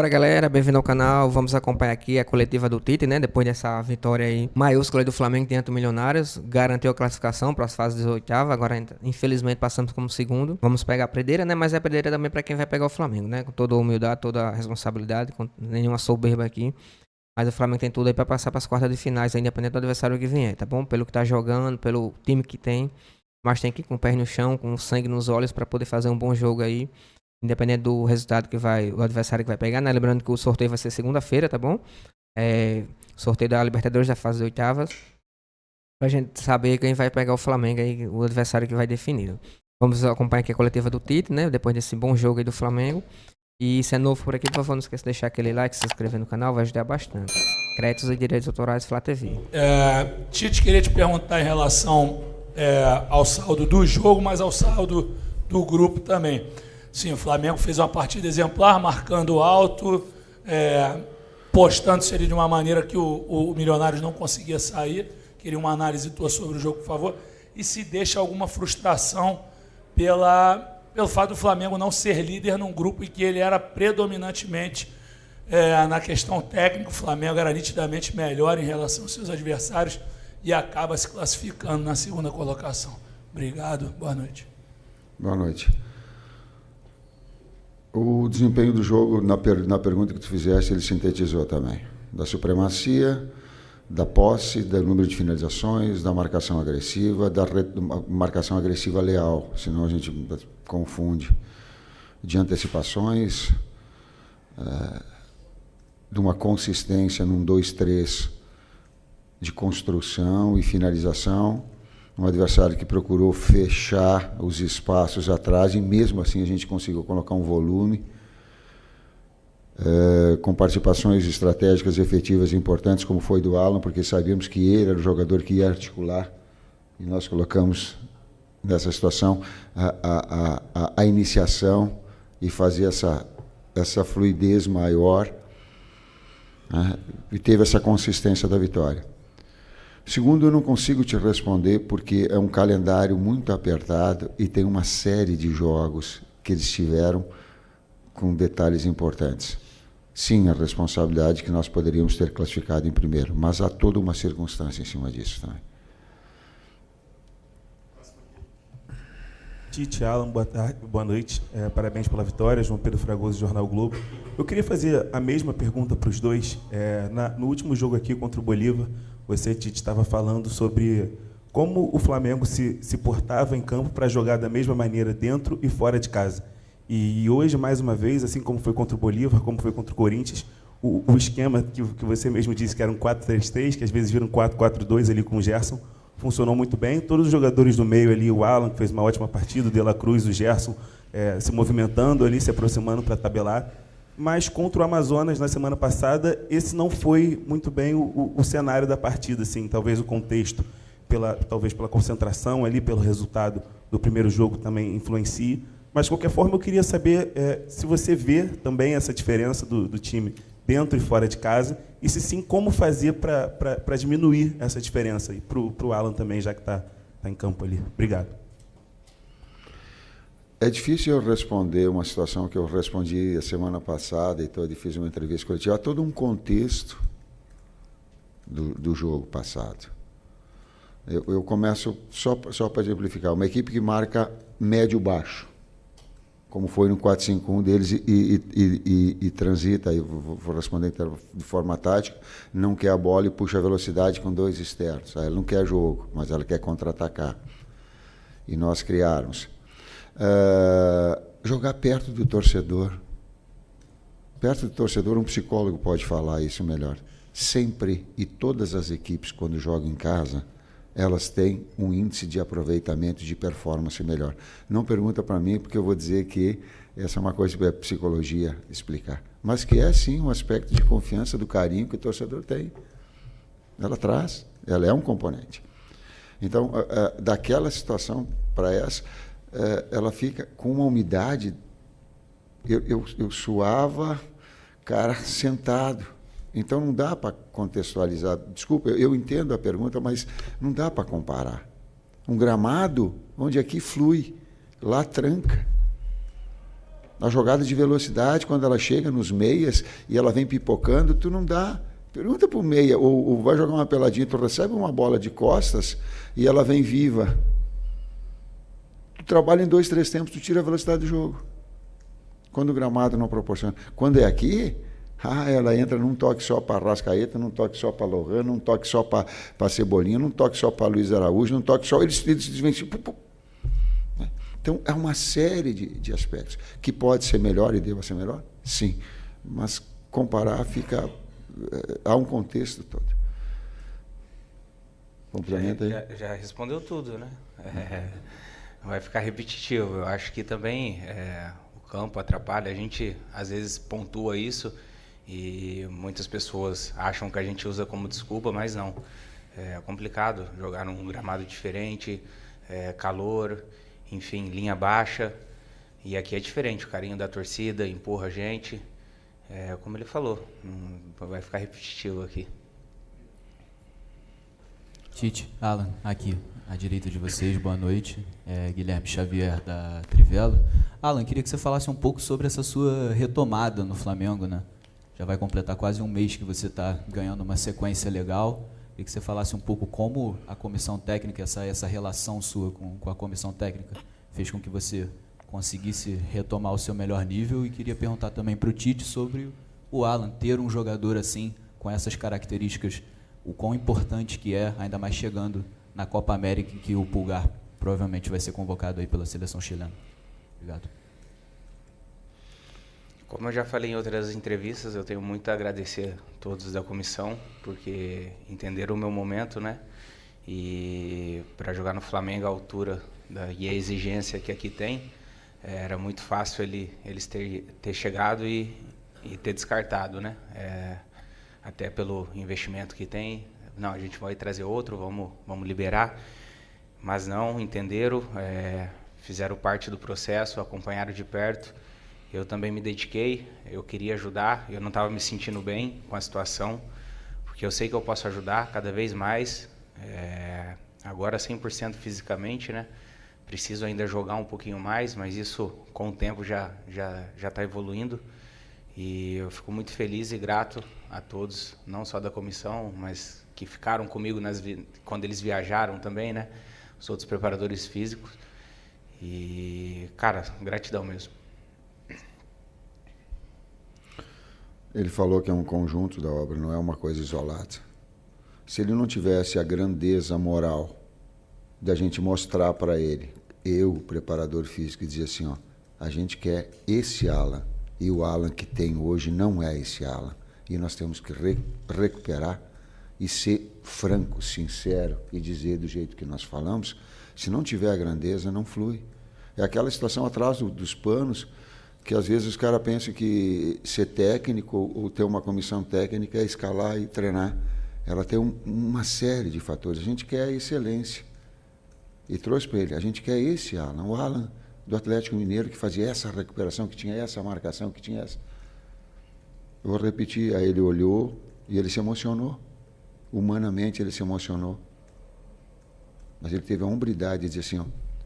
Fala galera, bem-vindo ao canal. Vamos acompanhar aqui a coletiva do Tite, né? Depois dessa vitória aí maiúscula do Flamengo diante do Milionários, garantiu a classificação para as fases de oitava. Agora, infelizmente, passamos como segundo. Vamos pegar a pedreira, né? Mas é a pedreira também para quem vai pegar o Flamengo, né? Com toda a humildade, toda a responsabilidade, com nenhuma soberba aqui. Mas o Flamengo tem tudo aí para passar para as quartas de finais, independente do adversário que vier, tá bom? Pelo que tá jogando, pelo time que tem. Mas tem que ir com o pé no chão, com sangue nos olhos para poder fazer um bom jogo aí. Independente do resultado que vai, o adversário que vai pegar, né? Lembrando que o sorteio vai ser segunda-feira, tá bom? Sorteio da Libertadores da fase de oitavas. Pra gente saber quem vai pegar o Flamengo aí, o adversário que vai definir. Vamos acompanhar aqui a coletiva do Tite, né? Depois desse bom jogo aí do Flamengo. E se é novo por aqui, por favor, não esqueça de deixar aquele like, se inscrever no canal, vai ajudar bastante. Créditos e direitos autorais, Flá TV. Tite, queria te perguntar em relação ao saldo do jogo, mas ao saldo do grupo também. Sim, o Flamengo fez uma partida exemplar, marcando alto, postando-se ali de uma maneira que o Milionários não conseguia sair. Queria uma análise tua sobre o jogo, por favor. E se deixa alguma frustração pelo fato do Flamengo não ser líder num grupo em que ele era predominantemente, na questão técnica, o Flamengo era nitidamente melhor em relação aos seus adversários e acaba se classificando na segunda colocação. Obrigado, boa noite. Boa noite. O desempenho do jogo, na pergunta que tu fizeste, ele sintetizou também. Da supremacia, da posse, do número de finalizações, da marcação agressiva, da marcação agressiva leal, senão a gente confunde, de antecipações, de uma consistência num 2-3 de construção e finalização, um adversário que procurou fechar os espaços atrás e mesmo assim a gente conseguiu colocar um volume com participações estratégicas efetivas e importantes, como foi do Alan, porque sabíamos que ele era o jogador que ia articular e nós colocamos nessa situação a iniciação e fazer essa fluidez maior, né? E teve essa consistência da vitória. Segundo, eu não consigo te responder porque é um calendário muito apertado e tem uma série de jogos que eles tiveram com detalhes importantes. Sim, a responsabilidade que nós poderíamos ter classificado em primeiro, mas há toda uma circunstância em cima disso também. Tite, Alan, boa tarde, boa noite. Parabéns pela vitória, João Pedro Fragoso, Jornal Globo. Eu queria fazer a mesma pergunta para os dois. No último jogo aqui contra o Bolívar, você, Tite, estava falando sobre como o Flamengo se portava em campo para jogar da mesma maneira dentro e fora de casa. E hoje, mais uma vez, assim como foi contra o Bolívar, como foi contra o Corinthians, o esquema que você mesmo disse que era um 4-3-3, que às vezes vira um 4-4-2 ali com o Gerson, funcionou muito bem. Todos os jogadores do meio ali, o Alan, que fez uma ótima partida, o De La Cruz, o Gerson, se movimentando ali, se aproximando para tabelar. Mas contra o Amazonas, na semana passada, esse não foi muito bem o cenário da partida, assim, talvez o contexto, talvez pela concentração ali, pelo resultado do primeiro jogo também influencie. Mas, de qualquer forma, eu queria saber se você vê também essa diferença do time dentro e fora de casa, e se sim, como fazer para diminuir essa diferença, e para o Alan também, já que está em campo ali. Obrigado. É difícil eu responder uma situação que eu respondi a semana passada e fiz uma entrevista coletiva. Há todo um contexto do jogo passado. Eu começo só para exemplificar. Uma equipe que marca médio-baixo, como foi no 4-5-1 deles, e transita, aí vou responder de forma tática, não quer a bola e puxa a velocidade com dois externos. Ela não quer jogo, mas ela quer contra-atacar. E nós criarmos. Jogar perto do torcedor. Perto do torcedor, um psicólogo pode falar isso melhor. Sempre, e todas as equipes, quando jogam em casa, elas têm um índice de aproveitamento, de performance melhor. Não pergunta para mim, porque eu vou dizer que essa é uma coisa que a psicologia explicar. Mas que é, sim, um aspecto de confiança, do carinho que o torcedor tem. Ela traz, ela é um componente. Então, daquela situação para essa, ela fica com uma umidade. Eu suava, cara, sentado. Então não dá para contextualizar. Desculpa, eu entendo a pergunta, mas não dá para comparar. Um gramado onde aqui flui, lá tranca. A jogada de velocidade, quando ela chega nos meias e ela vem pipocando, tu não dá. Pergunta para o meia, ou vai jogar uma peladinha, tu recebe uma bola de costas e ela vem viva. Tu trabalha em 2, 3 tempos, tu tira a velocidade do jogo. Quando o gramado não proporciona. Quando é aqui, ela entra num toque só para Arrascaeta, num toque só para Lohan, num toque só para Cebolinha, num toque só para Luiz Araújo, num toque só... Eles desvencem. Então, é uma série de aspectos. Que pode ser melhor e deva ser melhor? Sim. Mas comparar fica... há um contexto todo. Complementa aí. Já respondeu tudo, né? Vai ficar repetitivo. Eu acho que também o campo atrapalha. A gente, às vezes, pontua isso e muitas pessoas acham que a gente usa como desculpa, mas não. É complicado jogar num gramado diferente, calor... Enfim, linha baixa, e aqui é diferente, o carinho da torcida empurra a gente, como ele falou, vai ficar repetitivo aqui. Tite, Alan, aqui, à direita de vocês, boa noite, Guilherme Xavier da Trivela. Alan, queria que você falasse um pouco sobre essa sua retomada no Flamengo, né? Já vai completar quase um mês que você está ganhando uma sequência legal. Queria que você falasse um pouco como a comissão técnica, essa relação sua com a comissão técnica fez com que você conseguisse retomar o seu melhor nível, e queria perguntar também para o Tite sobre o Alan, ter um jogador assim, com essas características, o quão importante que é, ainda mais chegando na Copa América, em que o Pulgar provavelmente vai ser convocado aí pela seleção chilena. Obrigado. Como eu já falei em outras entrevistas, eu tenho muito a agradecer a todos da comissão, porque entenderam o meu momento, né? E para jogar no Flamengo à altura e a exigência que aqui tem, era muito fácil eles ter chegado e ter descartado, né? Até pelo investimento que tem. Não, a gente vai trazer outro, vamos liberar. Mas não, entenderam, fizeram parte do processo, acompanharam de perto. Eu também me dediquei, eu queria ajudar, eu não estava me sentindo bem com a situação, porque eu sei que eu posso ajudar cada vez mais, agora 100% fisicamente, né? Preciso ainda jogar um pouquinho mais, mas isso com o tempo já está evoluindo, e eu fico muito feliz e grato a todos, não só da comissão, mas que ficaram comigo quando eles viajaram também, né? Os outros preparadores físicos, e, cara, gratidão mesmo. Ele falou que é um conjunto da obra, não é uma coisa isolada. Se ele não tivesse a grandeza moral da gente mostrar para ele, eu, preparador físico, e dizer assim, ó, a gente quer esse Alan, e o Alan que tem hoje não é esse Alan, e nós temos que recuperar e ser franco, sincero, e dizer do jeito que nós falamos. Se não tiver a grandeza, não flui. É aquela situação atrás dos panos, que às vezes os caras pensam que ser técnico ou ter uma comissão técnica é escalar e treinar. Ela tem uma série de fatores. A gente quer a excelência. E trouxe para ele, a gente quer esse Alan, o Alan do Atlético Mineiro, que fazia essa recuperação, que tinha essa marcação, que tinha essa. Eu vou repetir, aí ele olhou e ele se emocionou. Humanamente ele se emocionou. Mas ele teve a hombridade de dizer assim, ó,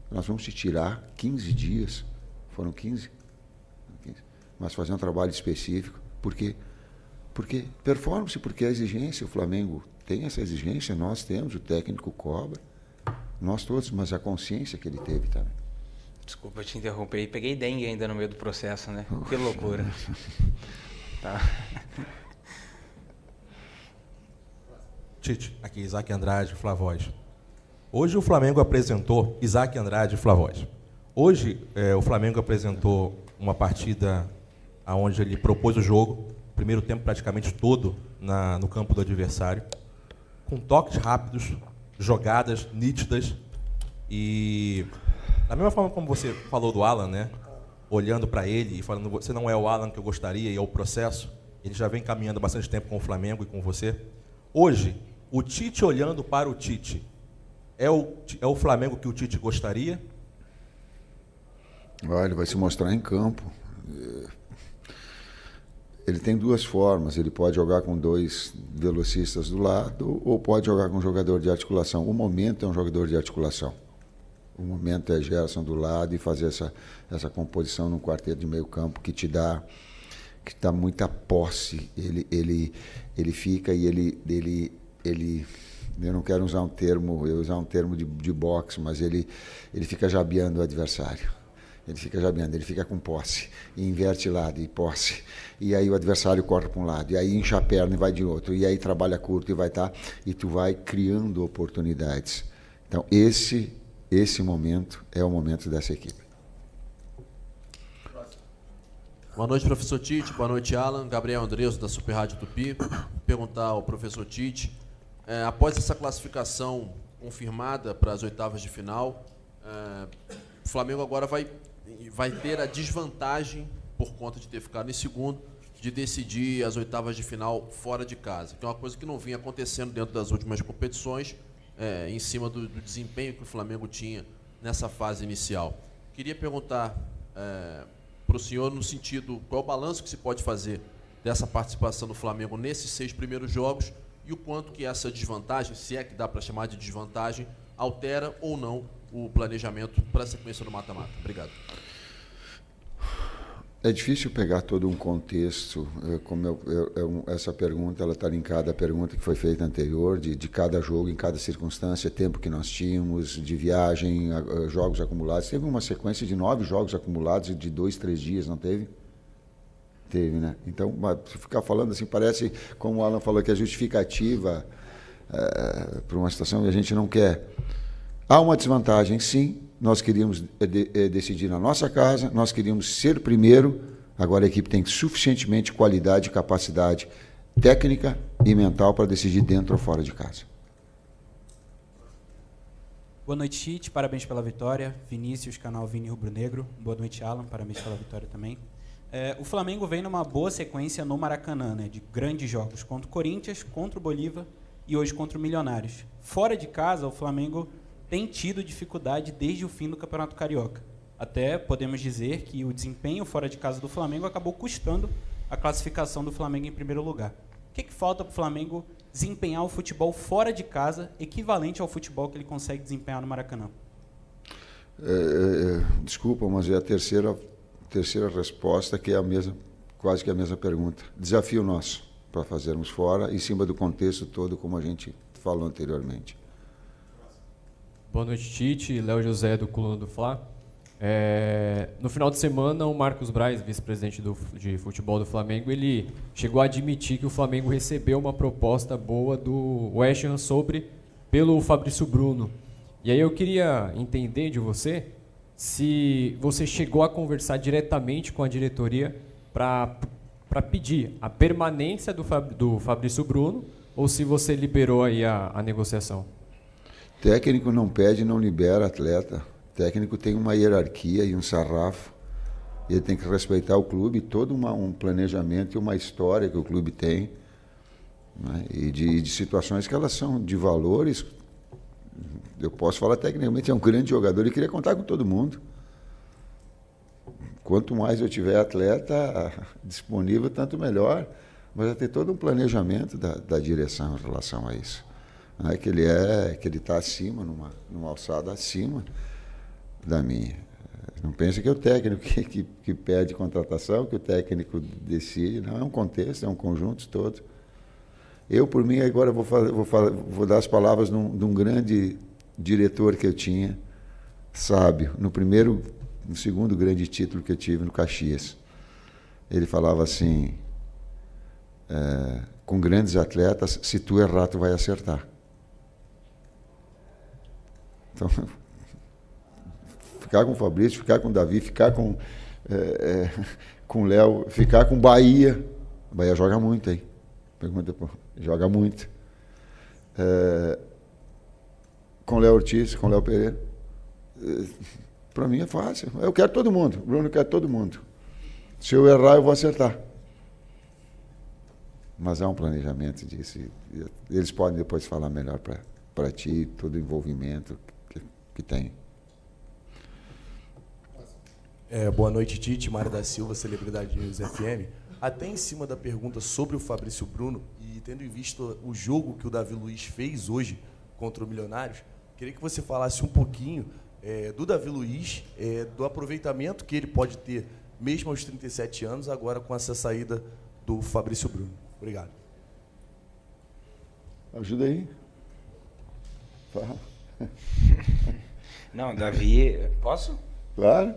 nós vamos te tirar 15 dias, foram 15? Mas fazer um trabalho específico. Por quê? Porque performance, porque a exigência, o Flamengo tem essa exigência, nós temos, o técnico cobra, nós todos, mas a consciência que ele teve também. Desculpa te interromper, peguei dengue ainda no meio do processo, né? Que loucura. Tá. Tite, aqui Isaac Andrade, Flavoz. Hoje o Flamengo apresentou Isaac Andrade, Flavoz. Hoje o Flamengo apresentou uma partida onde ele propôs o jogo, primeiro tempo praticamente todo no campo do adversário, com toques rápidos, jogadas nítidas, e da mesma forma como você falou do Alan, né? Olhando para ele e falando, você não é o Alan que eu gostaria, e é o processo, ele já vem caminhando há bastante tempo com o Flamengo e com você. Hoje, o Tite olhando para o Tite, é o Flamengo que o Tite gostaria? Ele vai se mostrar em campo. Ele tem duas formas, ele pode jogar com 2 velocistas do lado ou pode jogar com um jogador de articulação. O momento é um jogador de articulação. O momento é Gerson do lado e fazer essa composição num quarteto de meio campo que te dá muita posse. Ele fica e ele eu não quero usar um termo de boxe, mas ele fica jabeando o adversário. Ele fica jabeando, ele fica com posse, e inverte lado e posse. E aí o adversário corre para um lado, e aí incha a perna e vai de outro, e aí trabalha curto e tu vai criando oportunidades. Então esse momento é o momento dessa equipe. Boa noite, professor Tite. Boa noite, Alan. Gabriel Andreso, da Super Rádio Tupi. Perguntar ao professor Tite, após essa classificação confirmada para as oitavas de final, o Flamengo agora vai ter a desvantagem, por conta de ter ficado em segundo, de decidir as oitavas de final fora de casa, que é uma coisa que não vinha acontecendo dentro das últimas competições, em cima do desempenho que o Flamengo tinha nessa fase inicial. Queria perguntar para o senhor no sentido, qual é o balanço que se pode fazer dessa participação do Flamengo nesses 6 primeiros jogos e o quanto que essa desvantagem, se é que dá para chamar de desvantagem, altera ou não o planejamento para a sequência do mata-mata. Obrigado. É difícil pegar todo um contexto, essa pergunta ela está linkada à pergunta que foi feita anterior, de cada jogo, em cada circunstância, tempo que nós tínhamos, de viagem, jogos acumulados. Teve uma sequência de 9 jogos acumulados de 2, 3 dias, não teve? Teve, né? Então, se ficar falando assim, parece, como o Alan falou, que é justificativa para uma situação e a gente não quer. Há uma desvantagem, sim. Nós queríamos decidir na nossa casa, nós queríamos ser primeiro. Agora a equipe tem suficientemente qualidade e capacidade técnica e mental para decidir dentro ou fora de casa. Boa noite, Tite. Parabéns pela vitória. Vinícius, canal Vini Rubro Negro. Boa noite, Alan. Parabéns pela vitória também. O Flamengo vem numa boa sequência no Maracanã, né, de grandes jogos contra o Corinthians, contra o Bolívar e hoje contra o Milionários. Fora de casa, o Flamengo tem tido dificuldade desde o fim do Campeonato Carioca. Até podemos dizer que o desempenho fora de casa do Flamengo acabou custando a classificação do Flamengo em primeiro lugar. O que falta para o Flamengo desempenhar o futebol fora de casa, equivalente ao futebol que ele consegue desempenhar no Maracanã? Desculpa, mas é a terceira resposta, que é quase que a mesma pergunta. Desafio nosso para fazermos fora, em cima do contexto todo, como a gente falou anteriormente. Boa noite, Tite. Léo José, do Coluna do Fla. No final de semana, o Marcos Braz, vice-presidente de futebol do Flamengo, ele chegou a admitir que o Flamengo recebeu uma proposta boa do West Ham pelo Fabrício Bruno. E aí eu queria entender de você se você chegou a conversar diretamente com a diretoria para pedir a permanência do Fabrício Bruno ou se você liberou aí a negociação. Técnico não pede, não libera atleta. Técnico tem uma hierarquia e um sarrafo. Ele tem que respeitar o clube, todo um planejamento e uma história que o clube tem, né? E de situações que elas são de valores. Eu posso falar tecnicamente, é um grande jogador e queria contar com todo mundo. Quanto mais eu tiver atleta disponível, tanto melhor. Mas vai ter todo um planejamento da direção em relação a isso. Não é que ele está acima, numa alçada acima da minha. Não pense que é o técnico que pede contratação, que o técnico decide. Não, é um contexto, é um conjunto todo. Eu, por mim, agora vou dar as palavras de um grande diretor que eu tinha, sábio, no segundo grande título que eu tive no Caxias. Ele falava assim, com grandes atletas, se tu errar, tu vai acertar. Então, ficar com o Fabrício, ficar com o Davi, ficar com o Léo, ficar com o Bahia. O Bahia joga muito aí. Pergunta, joga muito. Com o Léo Ortiz, com o Léo Pereira. Para mim é fácil. Eu quero todo mundo. O Bruno quer todo mundo. Se eu errar, eu vou acertar. Mas há um planejamento disso. Eles podem depois falar melhor para ti, todo o envolvimento que tem. Boa noite, Tite. Mário da Silva, Celebridade News FM. Até em cima da pergunta sobre o Fabrício Bruno, e tendo em vista o jogo que o Davi Luiz fez hoje contra o Milionários, queria que você falasse um pouquinho do Davi Luiz, do aproveitamento que ele pode ter, mesmo aos 37 anos, agora com essa saída do Fabrício Bruno. Obrigado. Ajuda aí. Fala. Não, Davi... Posso? Claro.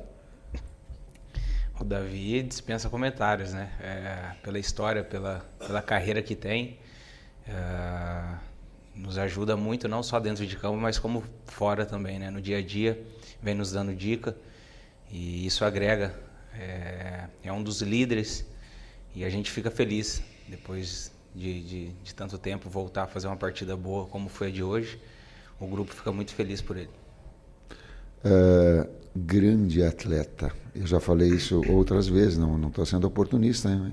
O Davi dispensa comentários, né? Pela história, pela carreira que tem, nos ajuda muito, não só dentro de campo, mas como fora também, né? No dia a dia, vem nos dando dica e isso agrega. É um dos líderes e a gente fica feliz depois de tanto tempo voltar a fazer uma partida boa como foi a de hoje. O grupo fica muito feliz por ele. Grande atleta. Eu já falei isso outras vezes, não estou sendo oportunista, né?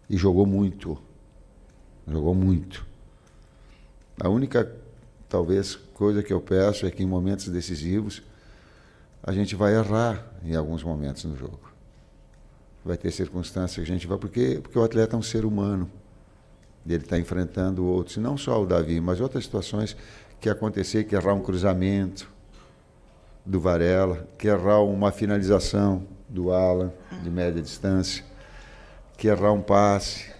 E jogou muito. Jogou muito. A única, talvez, coisa que eu peço é que em momentos decisivos a gente vai errar em alguns momentos no jogo. Vai ter circunstâncias que a gente vai... Porque o atleta é um ser humano. E ele está enfrentando outros, não só o Davi, mas outras situações que acontecer, que errar um cruzamento do Varela, que errar uma finalização do Alan, de média distância, que errar um passe,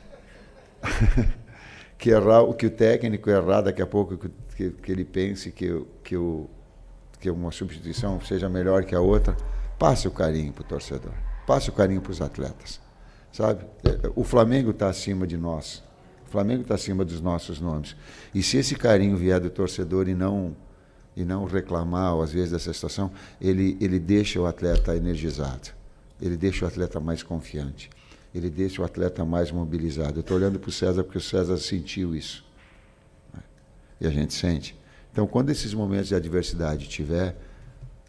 que errar o que o técnico errar daqui a pouco, que ele pense que uma substituição seja melhor que a outra. Passe o carinho para o torcedor, passe o carinho para os atletas, sabe? O Flamengo está acima de nós, o Flamengo está acima dos nossos nomes, e se esse carinho vier do torcedor e não reclamar, às vezes, dessa situação, ele deixa o atleta energizado, ele deixa o atleta mais confiante, ele deixa o atleta mais mobilizado. Eu estou olhando para o César porque o César sentiu isso, né? E a gente sente. Então, quando esses momentos de adversidade tiver,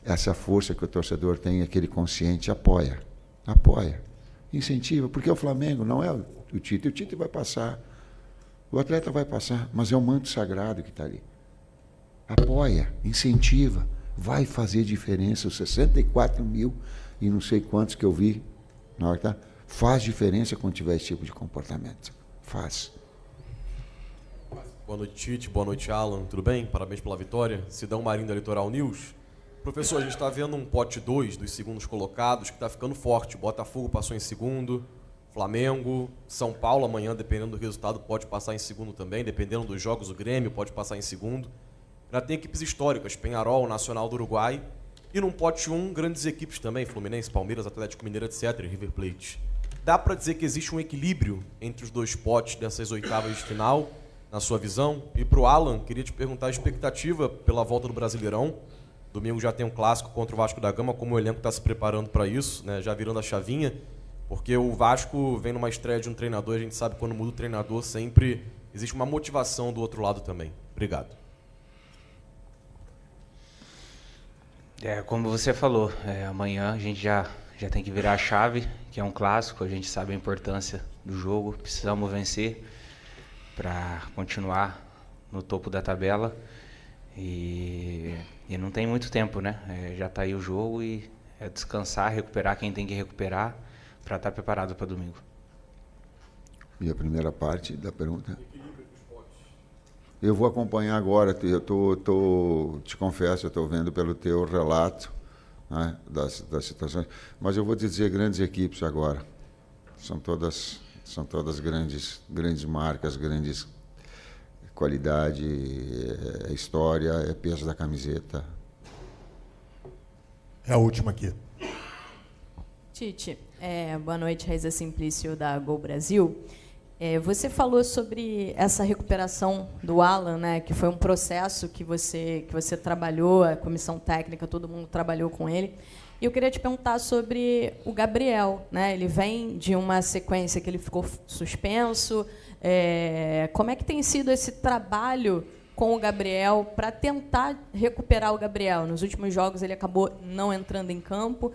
essa força que o torcedor tem, aquele consciente, apoia, incentiva, porque o Flamengo não é o Tite vai passar, o atleta vai passar, mas é o manto sagrado que está ali. Apoia, incentiva, vai fazer diferença. Os 64 mil e não sei quantos que eu vi, na hora que tá, faz diferença quando tiver esse tipo de comportamento. Faz. Boa noite, Tite. Boa noite, Alan. Tudo bem? Parabéns pela vitória. Sidão Marinho da Litoral News. Professor, a gente está vendo um pote 2 dos segundos colocados que está ficando forte. Botafogo passou em segundo, Flamengo, São Paulo amanhã, dependendo do resultado, pode passar em segundo também. Dependendo dos jogos, o Grêmio pode passar em segundo. Já tem equipes históricas, Peñarol, Nacional do Uruguai. E num pote 1, grandes equipes também, Fluminense, Palmeiras, Atlético Mineiro, etc., River Plate. Dá para dizer que existe um equilíbrio entre os dois potes dessas oitavas de final, na sua visão? E para o Alan, queria te perguntar a expectativa pela volta do Brasileirão. Domingo já tem um clássico contra o Vasco da Gama, como o elenco está se preparando para isso, né? Já virando a chavinha, porque o Vasco vem numa estreia de um treinador, a gente sabe que quando muda o treinador sempre existe uma motivação do outro lado também. Obrigado. Como você falou, amanhã a gente já tem que virar a chave, que é um clássico, a gente sabe a importância do jogo, precisamos vencer para continuar no topo da tabela e não tem muito tempo, né? Já está aí o jogo e é descansar, recuperar quem tem que recuperar para estar preparado para domingo. E a primeira parte da pergunta? Eu vou acompanhar agora, te confesso, eu estou vendo pelo teu relato, né, das situações, mas eu vou te dizer grandes equipes agora. São todas grandes marcas, grandes qualidade, história, é peso da camiseta. É a última aqui. Tite, boa noite, Raíza Simplício da Gol Brasil. Você falou sobre essa recuperação do Alan, né, que foi um processo que você trabalhou, a comissão técnica, todo mundo trabalhou com ele. E eu queria te perguntar sobre o Gabriel, né? Ele vem de uma sequência que ele ficou suspenso. Como é que tem sido esse trabalho com o Gabriel para tentar recuperar o Gabriel? Nos últimos jogos ele acabou não entrando em campo.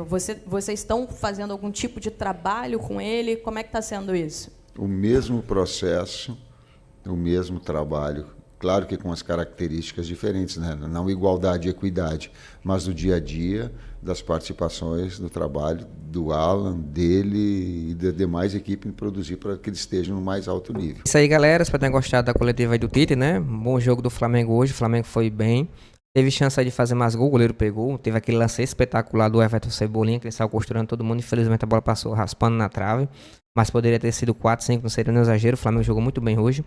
Vocês estão fazendo algum tipo de trabalho com ele? Como é que está sendo isso? O mesmo processo, o mesmo trabalho, claro que com as características diferentes, né? Não igualdade e equidade, mas do dia a dia, das participações, do trabalho do Alan, dele e da demais equipe em produzir para que eles estejam no mais alto nível. Isso aí, galera, espero que tenham gostado da coletiva aí do Tite, né? Bom jogo do Flamengo hoje, o Flamengo foi bem. Teve chance aí de fazer mais gol, o goleiro pegou. Teve aquele lance espetacular do Everton Cebolinha, que ele saiu costurando todo mundo. Infelizmente a bola passou raspando na trave. Mas poderia ter sido 4, 5, não seria nem exagero. O Flamengo jogou muito bem hoje.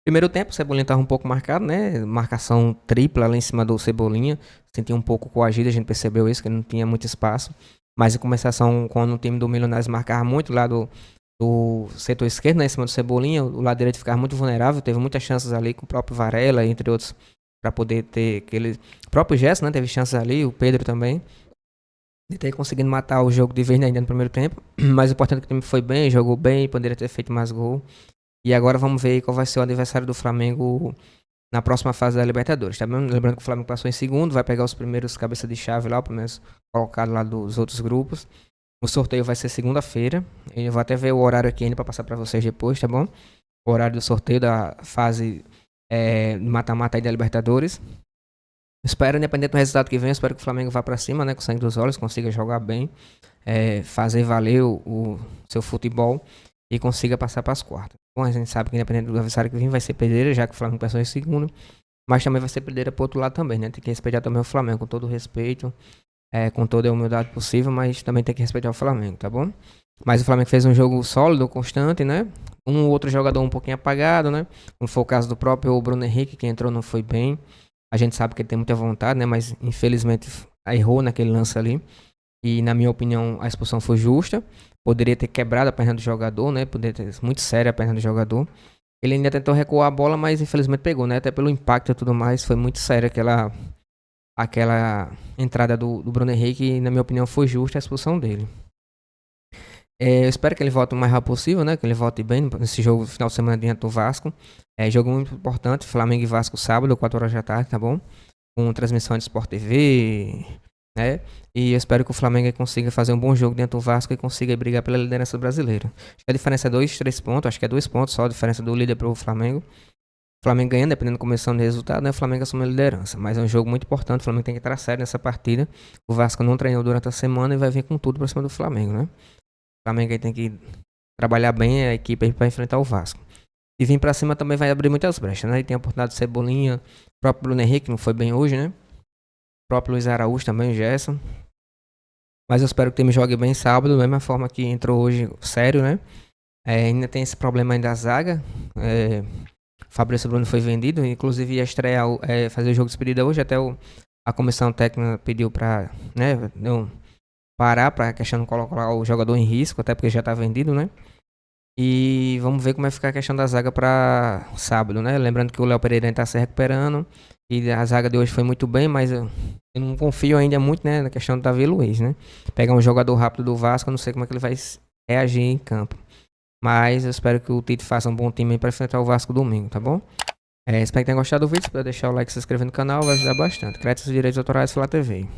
Primeiro tempo, o Cebolinha estava um pouco marcado, né? Marcação tripla lá em cima do Cebolinha. Sentia um pouco coagido, a gente percebeu isso, que ele não tinha muito espaço. Mas em compensação, quando o time do Milionários marcava muito lá do setor esquerdo, né, em cima do Cebolinha, o lado direito ficava muito vulnerável. Teve muitas chances ali com o próprio Varela, entre outros, para poder ter aquele... O próprio Gerson, né, teve chances ali, o Pedro também. De ter conseguido matar o jogo de vez ainda no primeiro tempo. Mas o importante é que o time foi bem, jogou bem, poderia ter feito mais gol. E agora vamos ver qual vai ser o adversário do Flamengo na próxima fase da Libertadores. Tá bem? Lembrando que o Flamengo passou em segundo, vai pegar os primeiros cabeça de chave lá, o primeiro colocado lá dos outros grupos. O sorteio vai ser segunda-feira. Eu vou até ver o horário aqui ainda para passar para vocês depois, tá bom? O horário do sorteio da fase mata-mata aí da Libertadores. Espero, independente do resultado que vem, espero que o Flamengo vá para cima, né, com sangue dos olhos, consiga jogar bem, fazer valer o seu futebol e consiga passar para as quartas. Bom, a gente sabe que independente do adversário que vem vai ser pedreira, já que o Flamengo passou em segundo, mas também vai ser pedreira para outro lado também, né? Tem que respeitar também o Flamengo, com todo o respeito, com toda a humildade possível, mas também tem que respeitar o Flamengo, tá bom? Mas o Flamengo fez um jogo sólido, constante, né? Um outro jogador um pouquinho apagado, né? Como foi o caso do próprio Bruno Henrique, que entrou não foi bem. A gente sabe que ele tem muita vontade, né? Mas infelizmente errou naquele lance ali. E na minha opinião a expulsão foi justa. Poderia ter quebrado a perna do jogador, né? Poderia ter muito séria a perna do jogador. Ele ainda tentou recuar a bola, mas infelizmente pegou, né? Até pelo impacto e tudo mais, foi muito séria aquela entrada do Bruno Henrique. E na minha opinião foi justa a expulsão dele. Eu espero que ele volte o mais rápido possível, né? Que ele volte bem nesse jogo final de semana diante do Vasco. Jogo muito importante, Flamengo e Vasco sábado, 4 horas da tarde, tá bom? Com transmissão de Sport TV, né? E eu espero que o Flamengo consiga fazer um bom jogo dentro do Vasco e consiga brigar pela liderança brasileira. Acho que a diferença é 2, 3 pontos, acho que é 2 pontos só a diferença do líder para o Flamengo. O Flamengo ganhando, dependendo da começão do resultado, né? O Flamengo assume a liderança. Mas é um jogo muito importante, o Flamengo tem que entrar sério nessa partida. O Vasco não treinou durante a semana e vai vir com tudo para cima do Flamengo, né? O Flamengo aí tem que trabalhar bem a equipe para enfrentar o Vasco. E vir pra cima também vai abrir muitas brechas, né? E tem a oportunidade de Cebolinha, o próprio Bruno Henrique, não foi bem hoje, né? O próprio Luiz Araújo também, o Gerson. Mas eu espero que o time jogue bem sábado, da mesma forma que entrou hoje, sério, né? Ainda tem esse problema aí da zaga. Fabrício Bruno foi vendido, inclusive ia estrear, fazer o jogo de despedida hoje, até a comissão técnica pediu pra, né, parar pra questão de colocar o jogador em risco, até porque já tá vendido, né? E vamos ver como vai ficar a questão da zaga para sábado, né? Lembrando que o Léo Pereira está se recuperando e a zaga de hoje foi muito bem, mas eu não confio ainda muito, né, na questão do Davi Luiz, né? Pegar um jogador rápido do Vasco, eu não sei como é que ele vai reagir em campo. Mas eu espero que o Tite faça um bom time para enfrentar o Vasco domingo, tá bom? Espero que tenham gostado do vídeo. Se puder deixar o like e se inscrever no canal, vai ajudar bastante. Créditos e direitos autorais Flá TV.